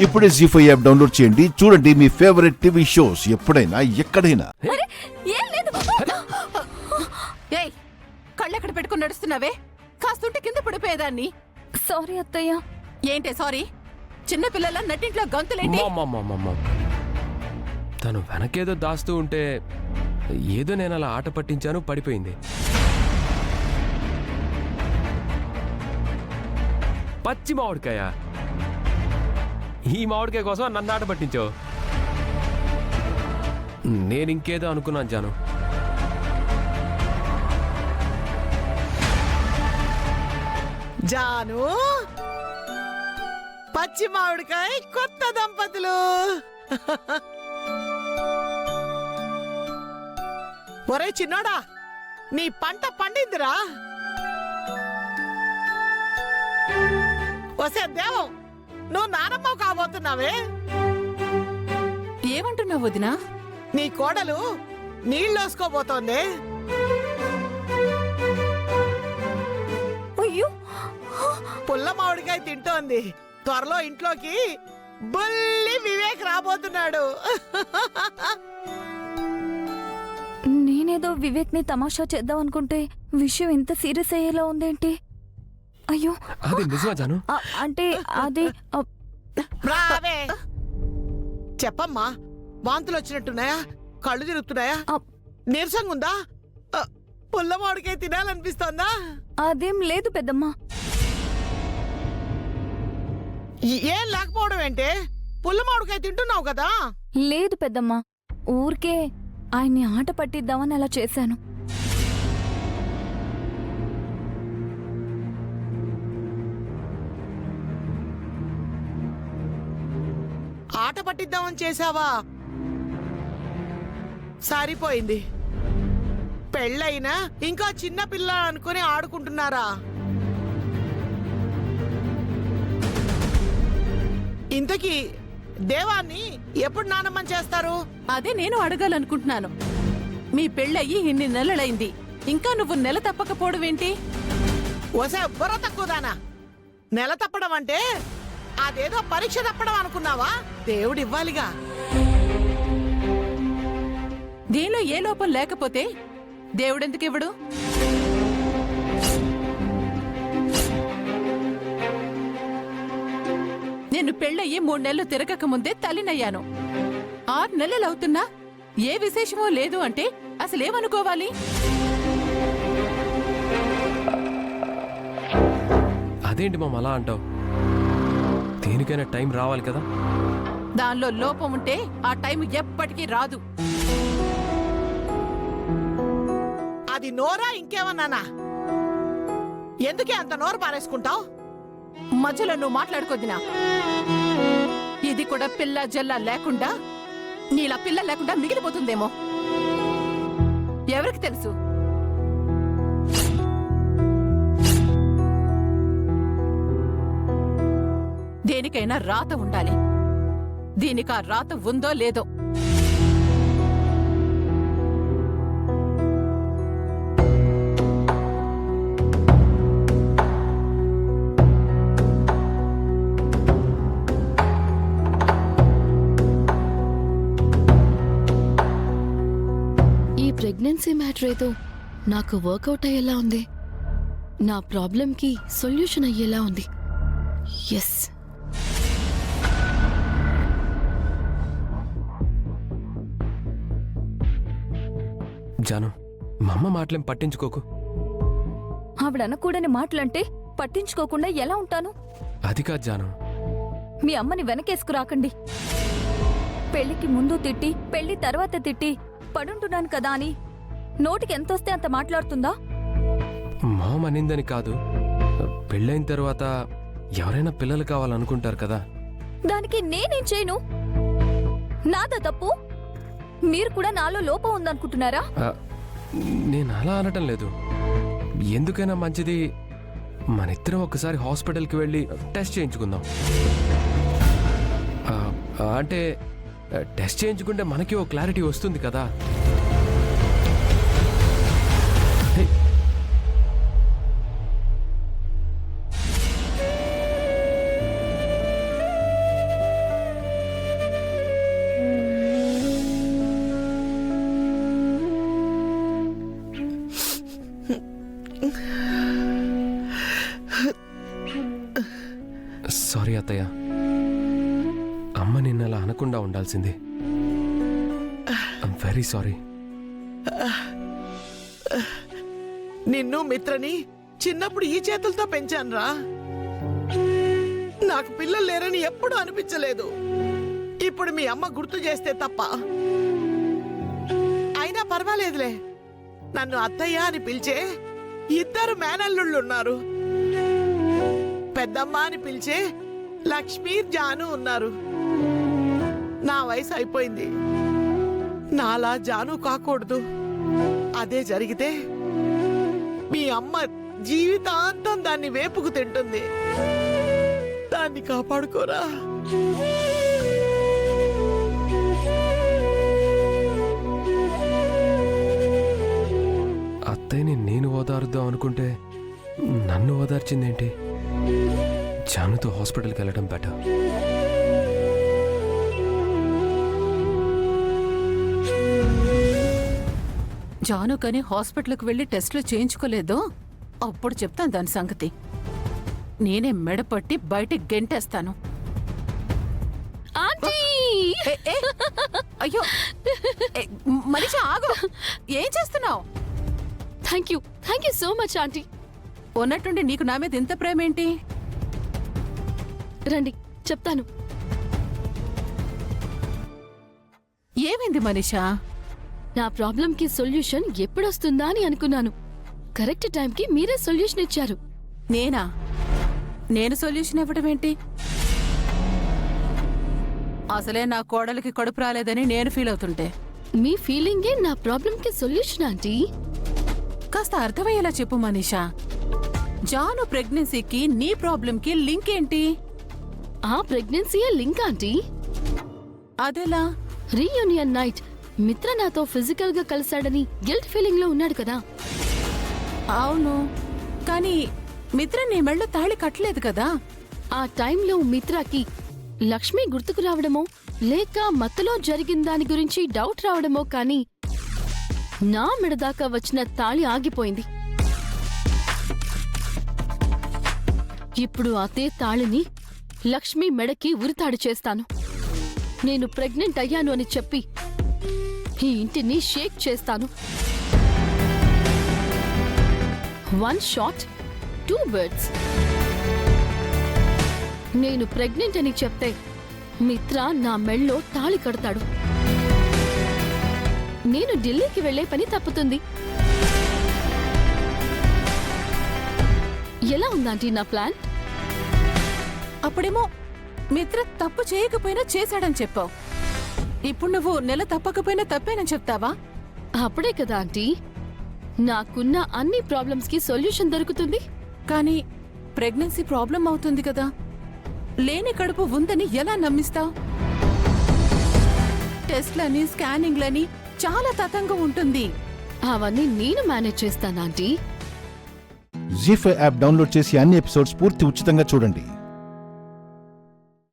ఇప్పుడే జీ5 app download చేయండి. చూడండి మీ ఫేవరెట్ టీవీ షోస్ ఎప్పుడైనా ఎక్కడైనా. ఏయ్, కళ్ళెక్కడ పెట్టుకుని నడుస్తున్నావే? కాస్తుంటే కింద పడిపోయేదాన్ని. సారీ అత్తయ్య. ఏంటే సారీ? చిన్న పిల్లల నట్టింట్లో గంతులేంటి? తను వెనకేదో దాస్తూ ఉంటే ఏదో నేను అలా ఆట పట్టించాను, పడిపోయింది. పచ్చి మామిడికాయ. ఈ మామిడికాయ కోసం నన్ను ఆట పట్టించావు. నేను ఇంకేదో అనుకున్నాను జాను. జాను, పచ్చి మామిడికాయ కొత్త దంపతులు. ఒరే చిన్నోడా, నీ పంట పండిందిరా. వసే దేవం, నువ్వు నానమ్మ కాబోతున్నావే. ఏమంటున్నావు వదినా? నీ కోడలు నీళ్ళోసుకోబోతోంది. అయ్యో, పుల్ల మామిడికాయ తింటోంది. త్వరలో ఇంట్లోకి బుల్లి వివేక్ రాబోతున్నాడు. నేనేదో వివేక్ ని తమాషా చేద్దాం అనుకుంటే విషయం ఎంత సీరియస్ అయ్యేలా ఉందేంటి? అయ్యో, అది నిజమా జాను? అంటే అది రావే, చెప్పమ్మా. వాంతులు వచ్చినట్టున్నాయా? కళ్ళు తిరుగుతున్నాయా? నీరసంగా ఉందా? పుల్ల మామిడికాయ తినాలనిపిస్తోందా? అదేం లేదు పెద్దమ్మా. ఏం లేకపోవడం ఏంటే? పుల్ల మామిడికాయ తింటున్నావు కదా. లేదు పెద్దమ్మా, ఊరికే ఆయన్ని ఆట పట్టిద్దామని అలా చేశాను. ఆట పట్టిద్దామని చేశావా? సరిపోయింది. పెళ్ళైనా ఇంకా చిన్న పిల్ల అనుకుని ఆడుకుంటున్నారా? ఇంతకీ దేవాన్ని ఎప్పుడు నానమ్మని చేస్తారు? అదే నేను అడగాలనుకుంటున్నాను. మీ పెళ్ళయ్యి ఇన్ని నెలలైంది, ఇంకా నువ్వు నెల తప్పకపోవడమేంటి? ఓసే బుర్ర తక్కువదానా. నెల తప్పడం అంటే అదేదో పరీక్ష తప్పడం అనుకున్నావా? దేవుడు ఇవ్వాలిగా. దీనిలో ఏ లోపం లేకపోతే దేవుడెందుకు ఇవ్వడు? నేను పెళ్ళయ్యి 3 నెలలు తిరగక ముందే తల్లినయ్యాను. 6 నెలలు అవుతున్నా ఏ విశేషమో లేదు అంటే అసలేమనుకోవాలి? అదేంటి మామ అలా అంటావు? దేనికైనా టైం రావాలి కదా. దానిలో లోపం ఉంటే ఆ టైం ఎప్పటికీ రాదు. అది నోరా ఇంకేమన్నానా? ఎందుకే అంత నోరు పారేసుకుంటావు? మధ్యలో నువ్వు మాట్లాడుకోదినా. ఇది కూడా పిల్ల జల్ల లేకుండా, నీలా పిల్ల లేకుండా మిగిలిపోతుందేమో. ఎవరికి తెలుసు? దేనికైనా రాత ఉండాలి. దీనికి ఆ రాత ఉందో లేదో. ప్రెగ్నెన్సీ మ్యాటర్ ఏదో నాకు వర్కౌట్ అయ్యేలా ఉంది. నా ప్రాబ్లంకి సొల్యూషన్ అయ్యేలా ఉంది. ఎస్. జాను, మా అమ్మ మాటలేం పట్టించుకోకు. ఆవిడనకూడని మాటలంటే పట్టించుకోకుండా ఎలా ఉంటాను? అది కాదు జాను. మీ అమ్మని వెనకేసుకురాకండి. పెళ్లికి ముందు తిట్టి, పెళ్లి తర్వాత తిట్టి పడుంటున్నాను కదా అని నోటికి ఎంతొస్తే అంత మాట్లాడుతుందా? మామ అనిందని కాదు, పెళ్ళైన తర్వాత ఎవరైనా పిల్లలు కావాలనుకుంటారు కదా. దానికి నేనేం చేయను? నాదా తప్పు? మీరు కూడా నాలో లోపం ఉందనుకుంటున్నారా? నేను అలా అనటం లేదు. ఎందుకైనా మంచిది మనిద్దరం ఒకసారి హాస్పిటల్కి వెళ్ళి టెస్ట్ చేయించుకుందాం. అంటే టెస్ట్ చేయించుకుంటే మనకి ఓ క్లారిటీ వస్తుంది కదా. అత్తయ్య. అమ్మ నిన్నలా అనకుండా ఉండాల్సింది. I'm very sorry. నిన్ను మిత్రని చిన్నప్పుడు ఈ చేతులతో పెంచానురా. నాకు పిల్లలు లేరని ఎప్పుడూ అనిపించలేదు. ఇప్పుడు మీ అమ్మ గుర్తు చేస్తే తప్ప. అయినా పర్వాలేదులే, నన్ను అత్తయ్య అని పిలిచే 2 మేనల్లుళ్ళున్నారు. పెద్దమ్మ అని పిలిచే లక్ష్మీ, జాను ఉన్నారు. నా వయసు అయిపోయింది. నాలా జాను కాకూడదు. అదే జరిగితే మీ అమ్మ జీవితాంతం దాన్ని వేపుకు తింటుంది. దాన్ని కాపాడుకోరా. అత్తయ్యని నేను ఓదారుద్దాం అనుకుంటే నన్ను ఓదార్చిందేంటి? జానుతో హాస్పిటల్కి వెళ్ళడం బెటర్. జాను కానీ హాస్పిటల్కి వెళ్ళి టెస్టులు చేయించుకోలేదో అప్పుడు చెప్తాను దాని సంగతి. నేనే మెడపట్టి బయటికి గెంటేస్తాను. ఆంటీ! ఏ, ఏ, అయ్యో ఏ, మనిషి ఆగు. ఏం చేస్తున్నావు? Thank you so much aunty. ఉన్నట్టుండి నీకు నా మీద ఇంత ప్రేమేంటి? రండి చెప్తాను. ఏమైంది మనీషా? నా ప్రాబ్లంకి సొల్యూషన్ ఎప్పుడొస్తుందా అని అనుకున్నాను. కరెక్ట్ టైంకి మీరే సొల్యూషన్ ఇచ్చారు. నేనా? నేను సొల్యూషన్ ఇవ్వడం ఏంటి? అసలే నా కోడలికి కడుపు రాలేదని నేను ఫీల్ అవుతుంటే మీ ఫీలింగే నా ప్రాబ్లంకి సొల్యూషన్ ఆంటీ. కాస్త అర్థమయ్యేలా చెప్పు మనీషా. జాను ప్రెగ్నెన్సీకి నీ ప్రాబ్లంకి లింక్ ఏంటి? ఆ ప్రెగ్నెన్సీయే లింక్ ఆంటీ. అదెలా? రీయూనియన్ నైట్ మిత్ర నాతో ఫిజికల్ గా కలిశాడని గిల్ట్ ఫీలింగ్ లో ఉన్నాడు కదా. అవును, కానీ మిత్ర నీ మెళ్ళో తాళి కట్టలేదు కదా. ఆ టైంలో మిత్రకి లక్ష్మి గుర్తుకు రావడమో లేక మత్తులో జరిగిన దాని గురించి డౌట్ రావడమో కానీ నా మెడదాకా వచ్చిన తాళి ఆగిపోయింది. ఇప్పుడు అదే తాళిని లక్ష్మి మెడకి ఉరితాడు చేస్తాను. నేను ప్రెగ్నెంట్ అయ్యాను అని చెప్పి ఈ ఇంటిని షేక్ చేస్తాను. 1 షాట్ 2 బర్డ్స్. నేను ప్రెగ్నెంట్ అని చెప్తే మిత్ర నా మెళ్ళో తాళి కడతాడు. నేను ఢిల్లీకి వెళ్లే పని తప్పుతుంది. ఎలా ఉందంటే నా ప్లాన్? అప్పుడేమో మిత్ర తప్పు చేయకపోయినా చేశాడని చెప్పావు. ఇప్పుడు నువ్వు నెల తప్పకపోయినా తప్పేనని చెప్తావా? అప్పుడే కదా ఆంటీ నాకున్న అన్ని ప్రాబ్లమ్స్ కి సొల్యూషన్ దొరుకుతుంది. కానీ ప్రెగ్నెన్సీ ప్రాబ్లం అవుతుంది కదా. లేని కడుపు ఉందని ఎలా నమ్మిస్తావు? టెస్ట్లని, స్కానింగ్లని చాలా తతంగం ఉంటుంది. అవన్నీ నేను మేనేజ్ చేస్తాను ఆంటీ. జీ5 యాప్ డౌన్లోడ్ చేసి అన్ని ఎపిసోడ్స్ పూర్తి ఉచితంగా చూడండి.